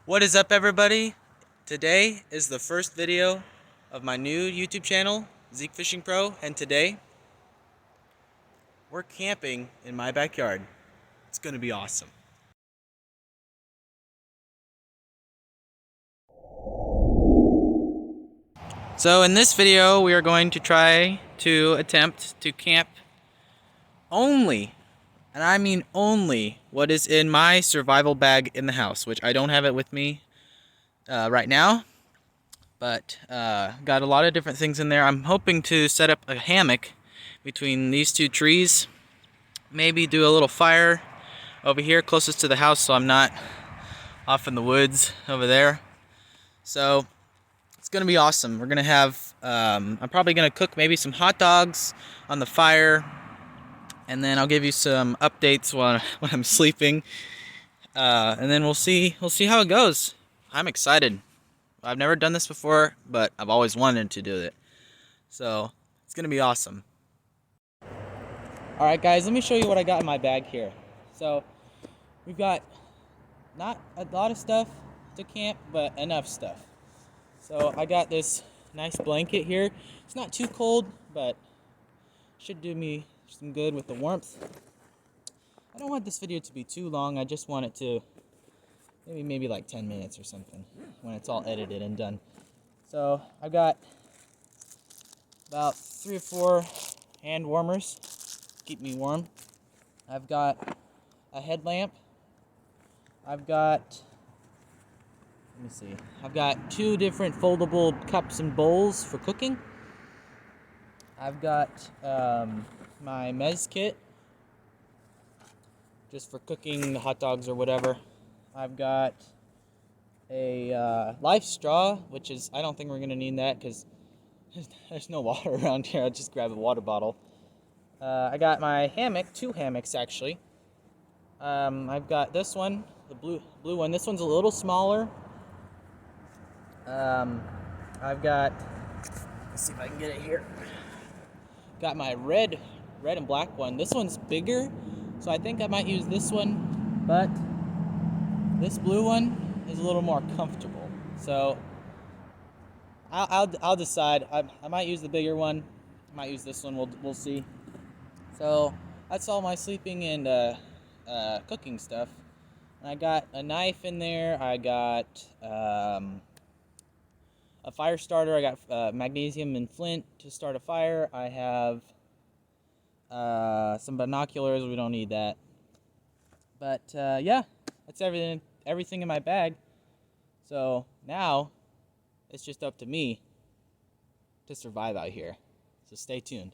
What is up, everybody? Today is the first video of my new YouTube channel, Zeke Fishing Pro, and today we're camping in my backyard. It's gonna be awesome. So in this video, we are going to try to attempt to camp only, and I mean only, what is in my survival bag in the house, which I don't have it with me right now. But got a lot of different things in there. I'm hoping to set up a hammock between these two trees. Maybe do a little fire over here closest to the house so I'm not off in the woods over there. So it's gonna be awesome. We're gonna have, I'm probably gonna cook maybe some hot dogs on the fire, and then I'll give you some updates when I'm sleeping. And then we'll see how it goes. I'm excited. I've never done this before, but I've always wanted to do it. So it's gonna be awesome. Alright guys, let me show you what I got in my bag here. So we've got not a lot of stuff to camp, but enough stuff. So I got this nice blanket here. It's not too cold, but should do me some good with the warmth. I don't want this video to be too long. I just want it to maybe like 10 minutes or something when it's all edited and done. So I've got about 3 or 4 hand warmers to keep me warm. I've got a headlamp. I've got, let me see, I've got 2 different foldable cups and bowls for cooking. I've got my mez kit, just for cooking the hot dogs or whatever. I've got a life straw, which is, I don't think we're gonna need that because there's no water around here. I'll just grab a water bottle. I got my hammock, 2 hammocks actually. I've got this one, the blue one. This one's a little smaller. I've got, let's see if I can get it here. Got my red and black one. This one's bigger, so I think I might use this one, but this blue one is a little more comfortable. So I'll decide. I might use the bigger one. I might use this one. We'll see. So that's all my sleeping and cooking stuff. And I got a knife in there. I got a fire starter. I got magnesium and flint to start a fire. I have some binoculars. We don't need that. But yeah, that's everything in my bag. So now it's just up to me to survive out here. So stay tuned.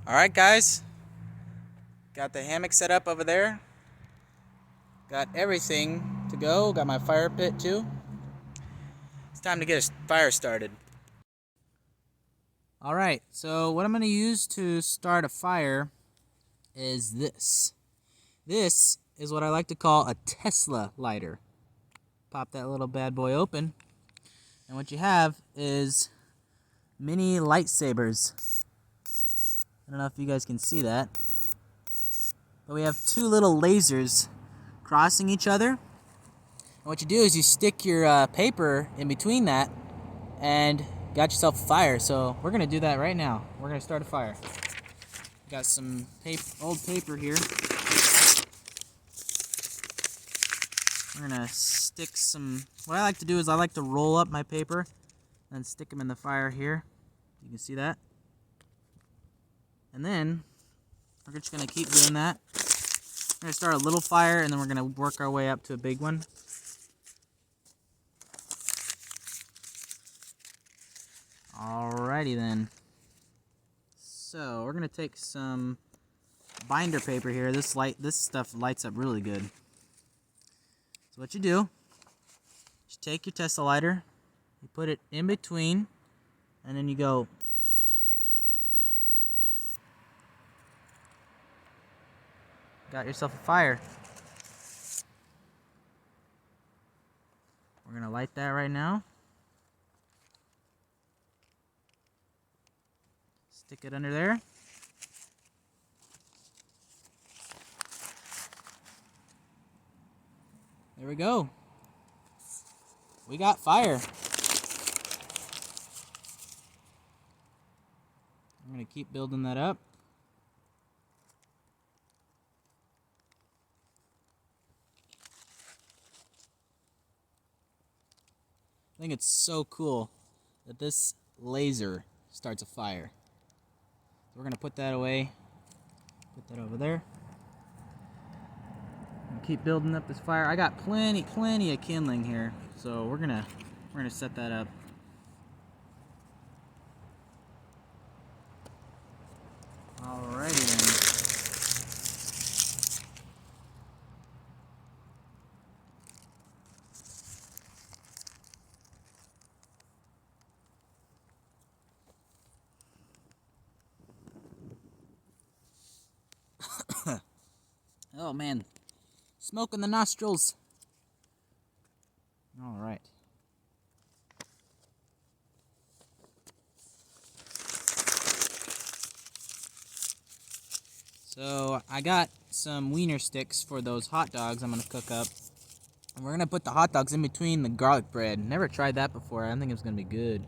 Alright guys, got the hammock set up over there. Got everything to go. Got my fire pit too. It's time to get a fire started. Alright, so what I'm going to use to start a fire is this. This is what I like to call a Tesla lighter. Pop that little bad boy open, and what you have is mini lightsabers. I don't know if you guys can see that, but we have 2 little lasers crossing each other. And what you do is you stick your paper in between that, and got yourself a fire, so we're gonna do that right now. We're gonna start a fire. Got some old paper here. We're gonna stick some, what I like to do is I like to roll up my paper and stick them in the fire here. You can see that. And then we're just gonna keep doing that. We're gonna start a little fire and then we're gonna work our way up to a big one. Alrighty then. So we're gonna take some binder paper here. This stuff lights up really good. So what you do, you take your Tesla lighter, you put it in between, and then you go. Got yourself a fire. We're gonna light that right now. Stick it under there. There we go. We got fire. I'm gonna keep building that up. I think it's so cool that this laser starts a fire. So we're gonna put that away. Put that over there. And keep building up this fire. I got plenty of kindling here, so we're gonna set that up. Alrighty then. Oh man, smoke in the nostrils. All right. So I got some wiener sticks for those hot dogs I'm gonna cook up. And we're gonna put the hot dogs in between the garlic bread. Never tried that before. I think it's gonna be good.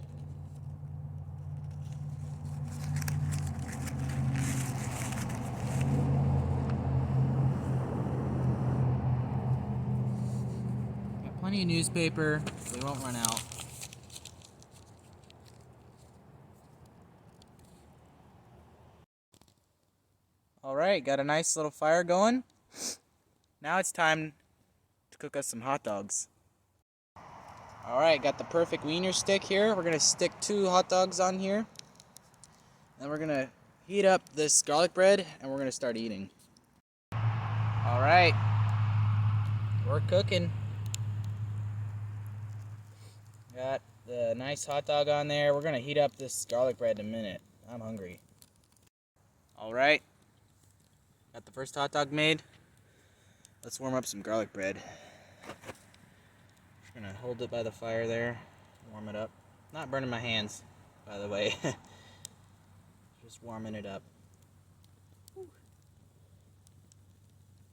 Plenty of newspaper, so we won't run out. Alright, got a nice little fire going. Now it's time to cook us some hot dogs. Alright, got the perfect wiener stick here. We're going to stick 2 hot dogs on here. And we're going to heat up this garlic bread and we're going to start eating. Alright, we're cooking. Got the nice hot dog on there. We're gonna heat up this garlic bread in a minute. I'm hungry. Alright. Got the first hot dog made. Let's warm up some garlic bread. Just gonna hold it by the fire there. Warm it up. Not burning my hands, by the way. Just warming it up. Whew.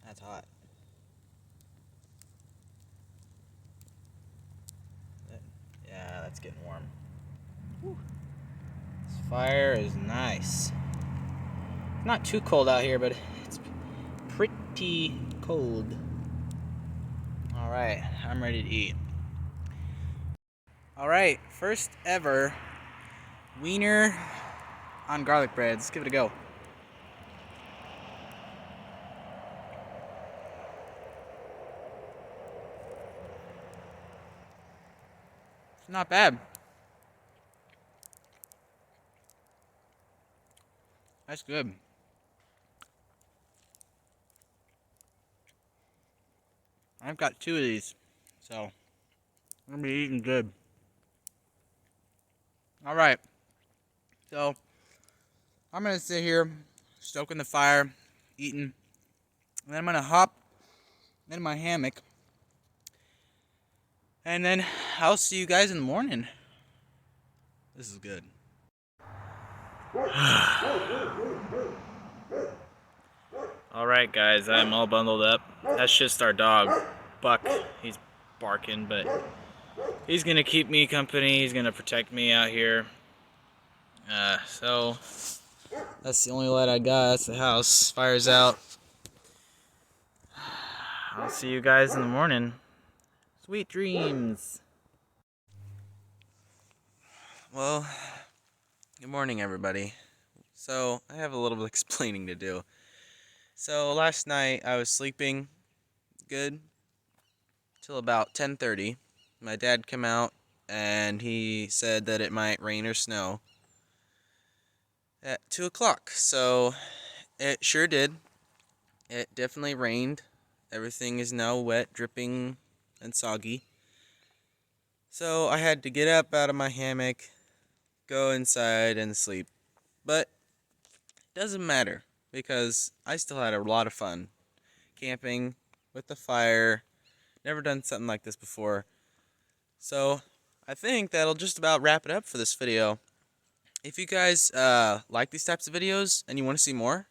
That's hot. Yeah, that's getting warm. Whew. This fire is nice. Not too cold out here, but it's pretty cold. Alright, I'm ready to eat. Alright, first ever wiener on garlic bread. Let's give it a go. Not bad. That's good. I've got 2 of these, so I'm gonna be eating good. Alright, so I'm gonna sit here, stoking the fire, eating, and then I'm gonna hop in my hammock. And then I'll see you guys in the morning. This is good. Alright guys, I'm all bundled up. That's just our dog, Buck. He's barking, but he's gonna keep me company. He's gonna protect me out here. So that's the only light I got. That's the house. Fire's out. I'll see you guys in the morning. Sweet dreams. Well, good morning, everybody. So I have a little explaining to do. So last night I was sleeping good till about 10:30. My dad came out and he said that it might rain or snow at 2 o'clock. So it sure did. It definitely rained. Everything is now wet, dripping, and soggy. So I had to get up out of my hammock, go inside, and sleep. But it doesn't matter because I still had a lot of fun camping with the fire. Never done something like this before. So I think that'll just about wrap it up for this video. If you guys like these types of videos and you want to see more,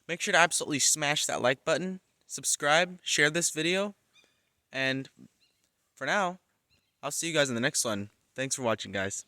make sure to absolutely smash that like button, subscribe, share this video, and for now, I'll see you guys in the next one. Thanks for watching, guys.